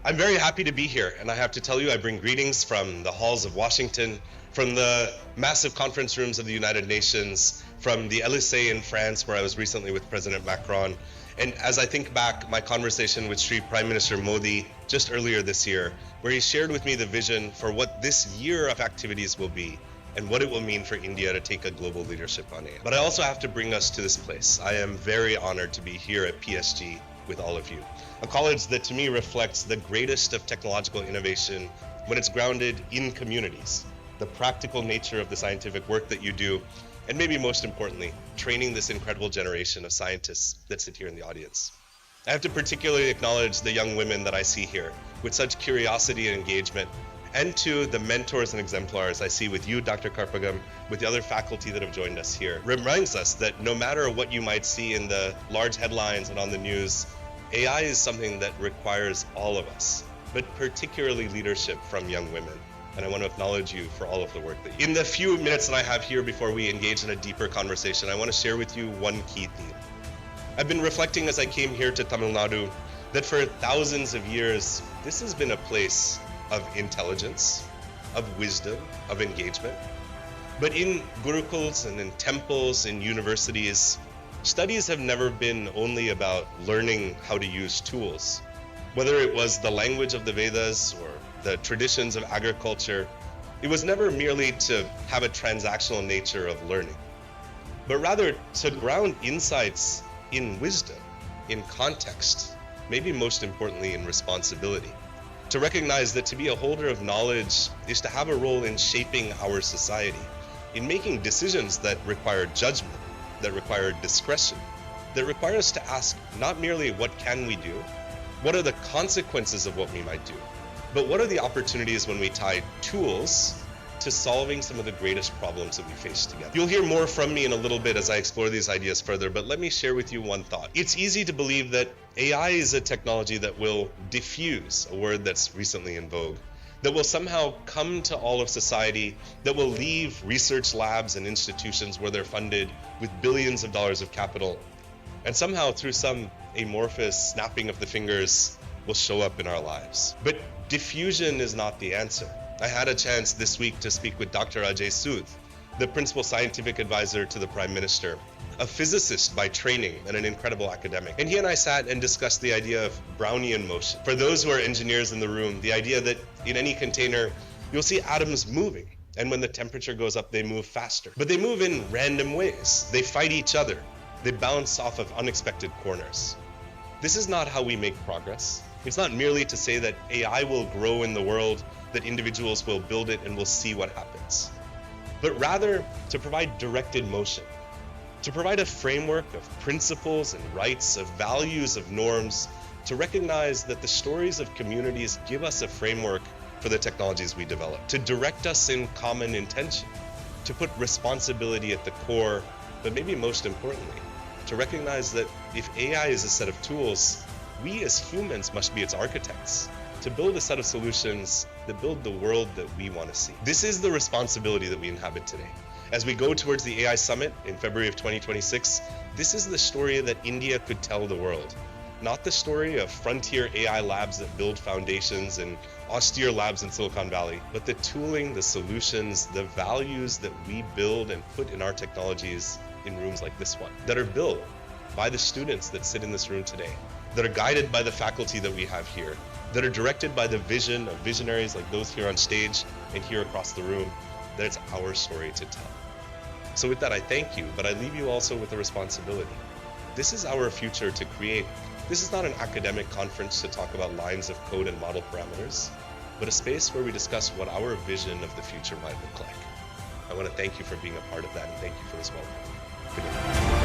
I'm very happy to be here, and I have to tell you, I bring greetings from the halls of Washington, from the massive conference rooms of the United Nations, from the Élysée in France, where I was recently with President Macron. And as I think back, my conversation with Sri Prime Minister Modi just earlier this year, where he shared with me the vision for what this year of activities will be and what it will mean for India to take a global leadership on AI. But I also have to bring us to this place. I am very honored to be here at PSG with all of you. A college that to me reflects the greatest of technological innovation when it's grounded in communities, the practical nature of the scientific work that you do, and maybe most importantly, training this incredible generation of scientists that sit here in the audience. I have to particularly acknowledge the young women that I see here with such curiosity and engagement, and to the mentors and exemplars I see with you, Dr. Karpagam, with the other faculty that have joined us here. It reminds us that no matter what you might see in the large headlines and on the news, AI is something that requires all of us, but particularly leadership from young women. And I want to acknowledge you for all of the work that you do. In the few minutes that I have here before we engage in a deeper conversation, I want to share with you one key theme. I've been reflecting as I came here to Tamil Nadu that for thousands of years, this has been a place of intelligence, of wisdom, of engagement. But in gurukuls and in temples, in universities, studies have never been only about learning how to use tools. Whether it was the language of the Vedas or the traditions of agriculture, it was never merely to have a transactional nature of learning, but rather to ground insights in wisdom, in context, maybe most importantly in responsibility. To recognize that to be a holder of knowledge is to have a role in shaping our society, in making decisions that require judgment, that require discretion, that require us to ask not merely what can we do, what are the consequences of what we might do, but what are the opportunities when we tie tools to solving some of the greatest problems that we face together. You'll hear more from me in a little bit as I explore these ideas further, but let me share with you one thought. It's easy to believe that AI is a technology that will diffuse, a word that's recently in vogue, that will somehow come to all of society, that will leave research labs and institutions where they're funded with billions of dollars of capital, and somehow through some amorphous snapping of the fingers will show up in our lives. But diffusion is not the answer. I had a chance this week to speak with Dr. Ajay Sood, the principal scientific advisor to the Prime Minister, a physicist by training and an incredible academic. And he and I sat and discussed the idea of Brownian motion. For those who are engineers in the room, the idea that in any container, you'll see atoms moving. And when the temperature goes up, they move faster. But they move in random ways. They fight each other. They bounce off of unexpected corners. This is not how we make progress. It's not merely to say that AI will grow in the world, that individuals will build it and we'll see what happens, but rather to provide directed motion, to provide a framework of principles and rights, of values, of norms, to recognize that the stories of communities give us a framework for the technologies we develop, to direct us in common intention, to put responsibility at the core, but maybe most importantly, to recognize that if AI is a set of tools, we as humans must be its architects, to build a set of solutions that build the world that we want to see. This is the responsibility that we inhabit today. As we go towards the AI Summit in February of 2026, this is the story that India could tell the world. Not the story of frontier AI labs that build foundations and austere labs in Silicon Valley, but the tooling, the solutions, the values that we build and put in our technologies in rooms like this one, that are built by the students that sit in this room today, that are guided by the faculty that we have here, that are directed by the vision of visionaries like those here on stage and here across the room, that it's our story to tell. So with that, I thank you, but I leave you also with a responsibility. This is our future to create. This is not an academic conference to talk about lines of code and model parameters, but a space where we discuss what our vision of the future might look like. I want to thank you for being a part of that, and thank you for this welcome. Good night.